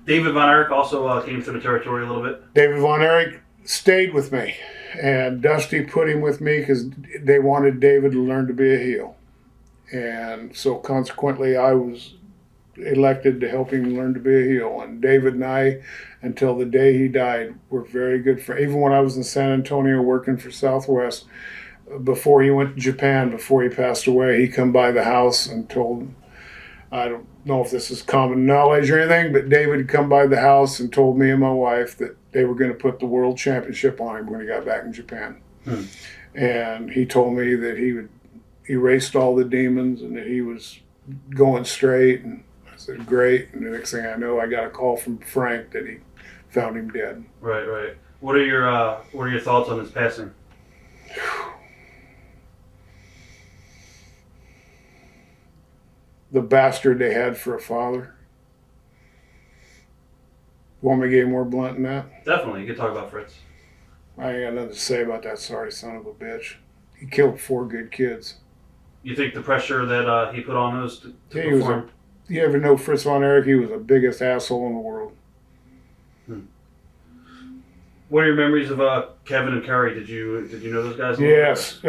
David Von Erich also came to the territory a little bit. David Von Erich stayed with me, and Dusty put him with me because they wanted David to learn to be a heel. And so consequently, I was elected to help him learn to be a heel. And David and I, until the day he died, were very good friends. Even when I was in San Antonio working for Southwest, before he went to Japan, before he passed away, he come by the house and told him, I don't know if this is common knowledge or anything, but David had come by the house and told me and my wife that they were going to put the world championship on him when he got back in Japan. And he told me that he would erased all the demons and that he was going straight. And I said, great. And the next thing I know, I got a call from Frank that he found him dead. Right. What are your thoughts on his passing? The bastard they had for a father. Want me to get more blunt than that? Definitely. You can talk about Fritz. I ain't got nothing to say about that sorry son of a bitch. He killed 4 good kids. You think the pressure that he put on those to perform? You ever know Fritz Von Erich? He was the biggest asshole in the world. What are your memories of Kevin and Kerry? Did you know those guys? Yes.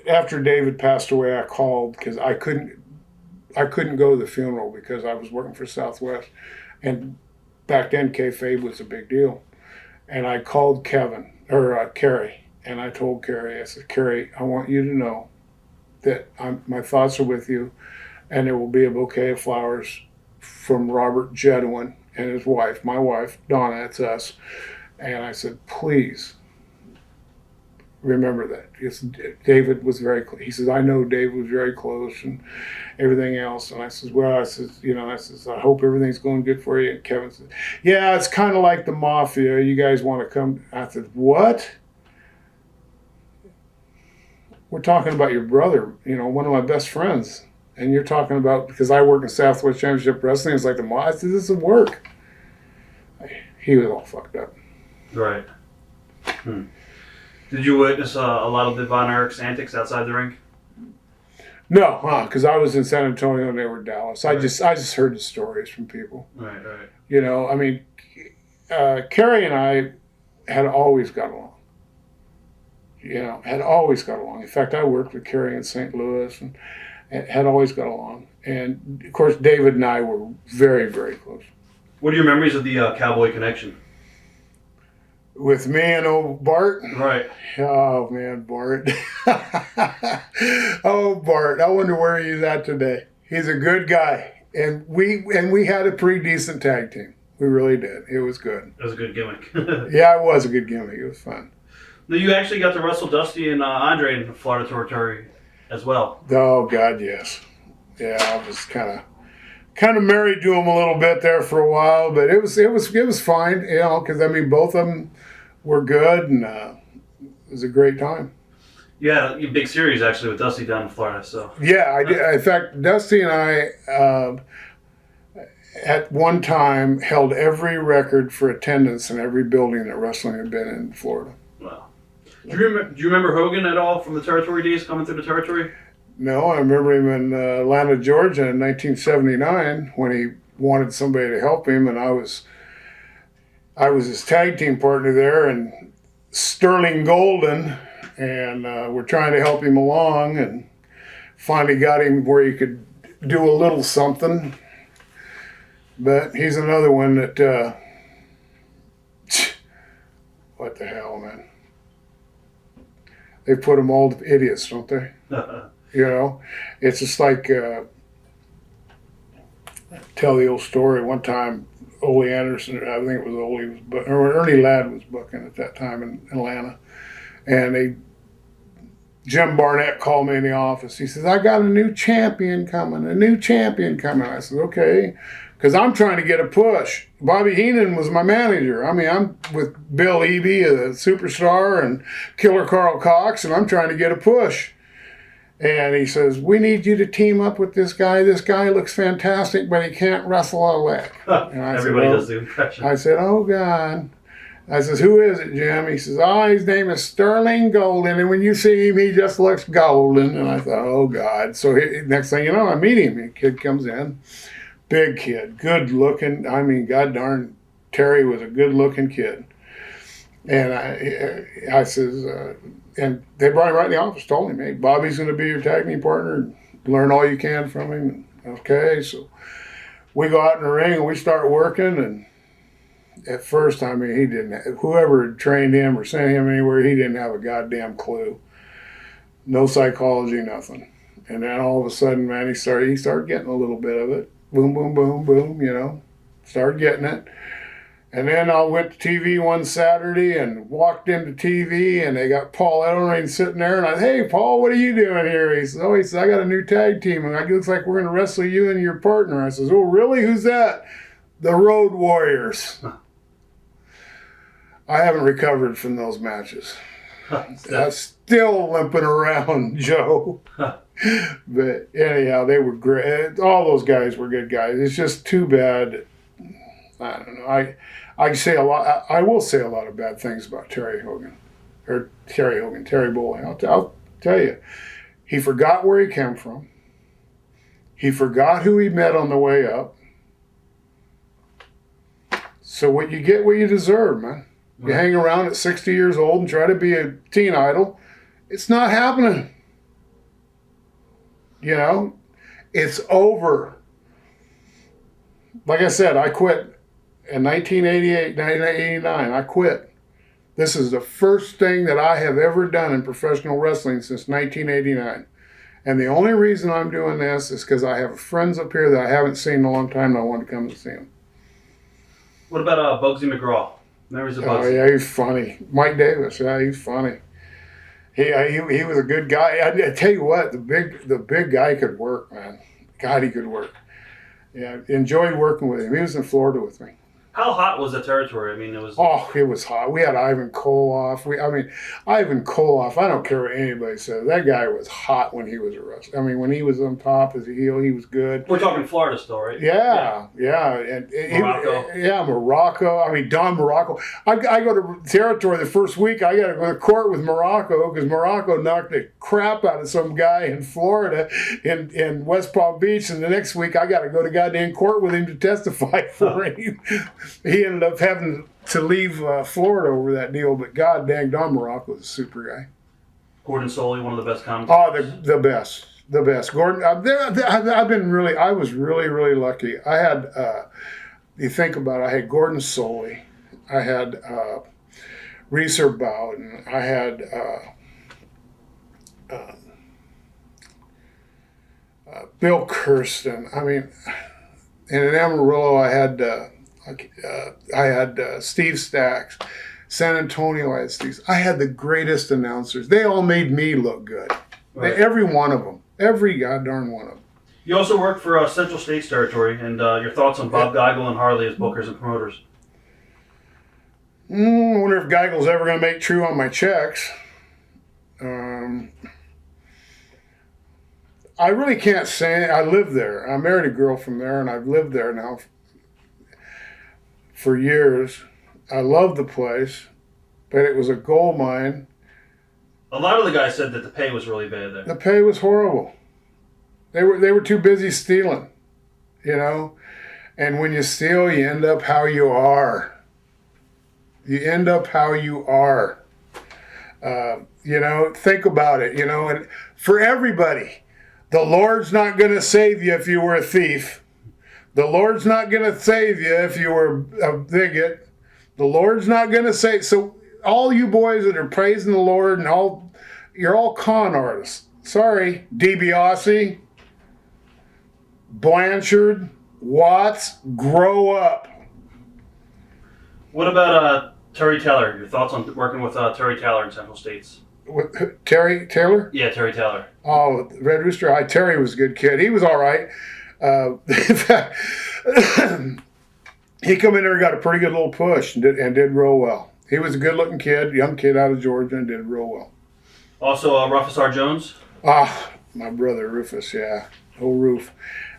After David passed away, I called because I couldn't go to the funeral because I was working for Southwest, and back then kayfabe was a big deal. And I called Kerry, and I told Kerry, I said, Kerry, I want you to know that my thoughts are with you, and there will be a bouquet of flowers from Robert Jedwin and his wife, my wife, Donna, it's us. And I said, please remember that. Because David was very close. He says, I know David was very close and everything else. And I says, well, I hope everything's going good for you. And Kevin said, yeah, it's kind of like the mafia. You guys want to come? I said, what? We're talking about your brother, one of my best friends. And you're talking about, because I work in Southwest Championship Wrestling, it's like the mafia. I said, this is work. He was all fucked up. Right. Did you witness a lot of the Von Erich's antics outside the ring? No, because I was in San Antonio and they were in Dallas. Right. I just heard the stories from people. Right. Kerry and I had always got along. In fact, I worked with Kerry in St. Louis and had always got along. And, of course, David and I were very, very close. What are your memories of the Cowboy Connection? With me and old Bart? Right. Oh, man, Bart. Oh, Bart. I wonder where he's at today. He's a good guy. And we had a pretty decent tag team. We really did. It was good. It was a good gimmick. Yeah, it was a good gimmick. It was fun. Now, you actually got to wrestle Dusty and Andre in the Florida territory as well. Oh, God, yes. Yeah, I was kind of married to him a little bit there for a while, but it was fine, because both of them were good, and it was a great time. You had a big series actually with Dusty down in Florida, so. Yeah, I did. In fact, Dusty and I at one time held every record for attendance in every building that wrestling had been in Florida. Wow. Do you remember Hogan at all from the territory days coming through the territory? No, I remember him in Atlanta, Georgia in 1979 when he wanted somebody to help him, and I was his tag team partner there, and Sterling Golden, and we're trying to help him along, and finally got him where he could do a little something. But he's another one that, what the hell, man? They put them all to idiots, don't they? It's just like, tell the old story. One time, Ole Anderson, I think it was Ole, or Ernie Ladd was booking at that time in Atlanta. And Jim Barnett called me in the office. He says, I got a new champion coming. I said, okay, because I'm trying to get a push. Bobby Heenan was my manager. I'm with Bill Eby, a superstar, and Killer Carl Cox, and I'm trying to get a push. And he says, we need you to team up with this guy. This guy looks fantastic, but he can't wrestle a leg. And Everybody does the impression. I said, oh, God. I says, who is it, Jim? He says, his name is Sterling Golden. And when you see him, he just looks golden. And I thought, oh, God. So next thing you know, I meet him. The kid comes in, big kid, good looking. I mean, god darn, Terry was a good looking kid. And I says, and they brought him right in the office, told him, hey, Bobby's going to be your tag team partner. Learn all you can from him. Okay, so we go out in the ring and we start working. And at first, I mean, he didn't, whoever had trained him or sent him anywhere, he didn't have a goddamn clue. No psychology, nothing. And then all of a sudden, man, he started getting a little bit of it. Boom, boom, boom, boom, you know, started getting it. And then I went to TV one Saturday and walked into TV, and they got Paul Ellering sitting there. And I said, hey, Paul, what are you doing here? He says, I got a new tag team, and it looks like we're going to wrestle you and your partner. I says, oh, really? Who's that? The Road Warriors. I haven't recovered from those matches. I'm still limping around, Joe. But anyhow, they were great. All those guys were good guys. It's just too bad. I don't know. I say a lot. I will say a lot of bad things about Terry Bully. I'll tell you, he forgot where he came from. He forgot who he met on the way up. So what you get, what you deserve, man. You hang around at 60 years old and try to be a teen idol. It's not happening. You know, it's over. Like I said, I quit in 1988, 1989. I quit. This is the first thing that I have ever done in professional wrestling since 1989. And the only reason I'm doing this is because I have friends up here that I haven't seen in a long time and I want to come to see them. What about Bugsy McGraw? Memories of Bugsy. Oh, yeah, he's funny. Mike Davis, yeah, he's funny. He was a good guy. I tell you what, the big guy could work, man. God, he could work. Yeah, enjoyed working with him. He was in Florida with me. How hot was the territory? I mean, it was... Oh, it was hot. We had Ivan Koloff. Ivan Koloff, I don't care what anybody says. That guy was hot when he was a wrestler. I mean, when he was on top as a heel, he was good. We're talking Florida still, right? Yeah. And Muraco. Muraco. I mean, Don Muraco. I go to territory the first week. I got to go to court with Muraco because Muraco knocked the crap out of some guy in Florida in West Palm Beach. And the next week, I got to go to goddamn court with him to testify for him. He ended up having to leave Florida over that deal, but god dang, Don Muraco was a super guy. Gordon Soley, one of the best commentators. Oh, the best. Gordon, I was really lucky. I had, you think about it, I had Gordon Soley, I had Reeser Bowden, I had Bill Kirsten. I mean, and in Amarillo, I had Steve Stacks. San Antonio, I had Steve. I had the greatest announcers. They all made me look good. Right. Every one of them. Every goddamn one of them. You also worked for Central States Territory, and your thoughts on Bob Geigel and Harley as bookers and promoters? I wonder if Geigel's ever going to make true on my checks. I really can't say. I lived there. I married a girl from there, and I've lived there now for years. I loved the place, but it was a gold mine. A lot of the guys said that the pay was really bad there. The pay was horrible. They were too busy stealing, you know. And when you steal, you end up how you are. You end up how you are. You know, think about it, you know. And for everybody, the Lord's not going to save you if you were a thief. The Lord's not going to save you if you were a bigot. The Lord's not going to save. So all you boys that are praising the Lord and you're all con artists. Sorry, DiBiase, Blanchard, Watts, grow up. What about Terry Taylor? Your thoughts on working with Terry Taylor in Central States? With Terry Taylor? Yeah, Terry Taylor. Oh, Red Rooster. Terry was a good kid. He was all right. In fact, he come in there and got a pretty good little push and did real well. He was a good-looking kid, young kid out of Georgia, and did real well. Also, Rufus R. Jones? My brother Rufus, yeah. Old Roof.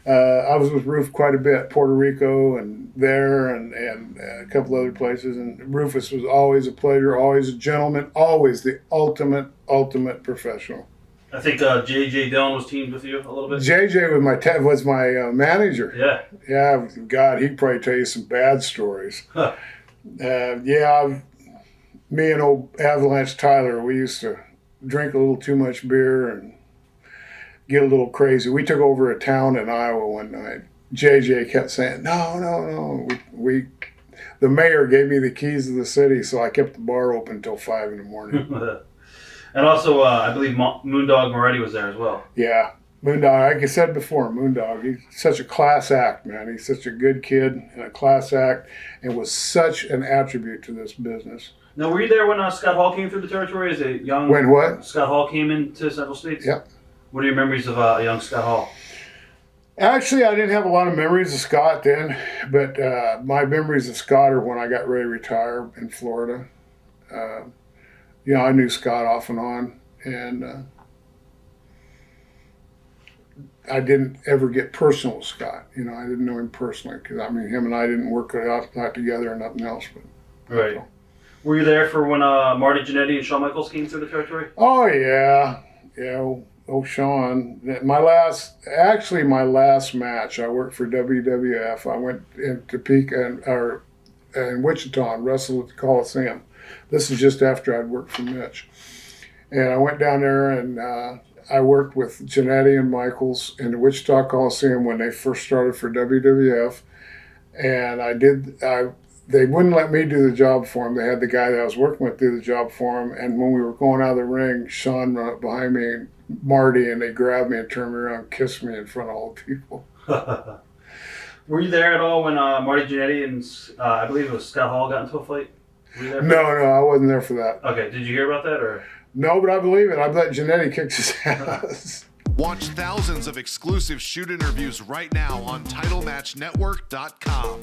I was with Roof quite a bit, Puerto Rico and there and a couple other places. And Rufus was always a pleasure, always a gentleman, always the ultimate professional. I think J.J. Dillon was teamed with you a little bit. JJ was my manager. Yeah. Yeah, God, he'd probably tell you some bad stories. Huh. Me and old Avalanche Tyler, we used to drink a little too much beer and get a little crazy. We took over a town in Iowa one night. JJ kept saying, no. The mayor gave me the keys to the city, so I kept the bar open until 5 in the morning. And also, I believe Moondog Moretti was there as well. Yeah. Moondog, like I said before, Moondog, he's such a class act, man. He's such a good kid and a class act, and was such an attribute to this business. Now, were you there when Scott Hall came through the territory as a young... When what? Scott Hall came into Central States? Yep. What are your memories of young Scott Hall? Actually, I didn't have a lot of memories of Scott then, but my memories of Scott are when I got ready to retire in Florida. I knew Scott off and on, and I didn't ever get personal with Scott. I didn't know him personally because, him and I didn't work it out together or nothing else. But right. Were you there for when Marty Jannetty and Shawn Michaels came through the territory? Oh, yeah. Yeah. Oh, Shawn. My last match, I worked for WWF. I went in Topeka in Wichita and wrestled at the Coliseum. This is just after I'd worked for Mitch. And I went down there and I worked with Jannetty and Michaels in the Wichita Coliseum when they first started for WWF. And they wouldn't let me do the job for them. They had the guy that I was working with do the job for them. And when we were going out of the ring, Shawn ran up behind me and Marty, and they grabbed me and turned me around and kissed me in front of all the people. Were you there at all when Marty Jannetty and I believe it was Scott Hall got into a fight? Were you there? No, I wasn't there for that. Okay, did you hear about that or? No, but I believe it. I bet Jannetty kicked his ass. Watch thousands of exclusive shoot interviews right now on TitleMatchNetwork.com.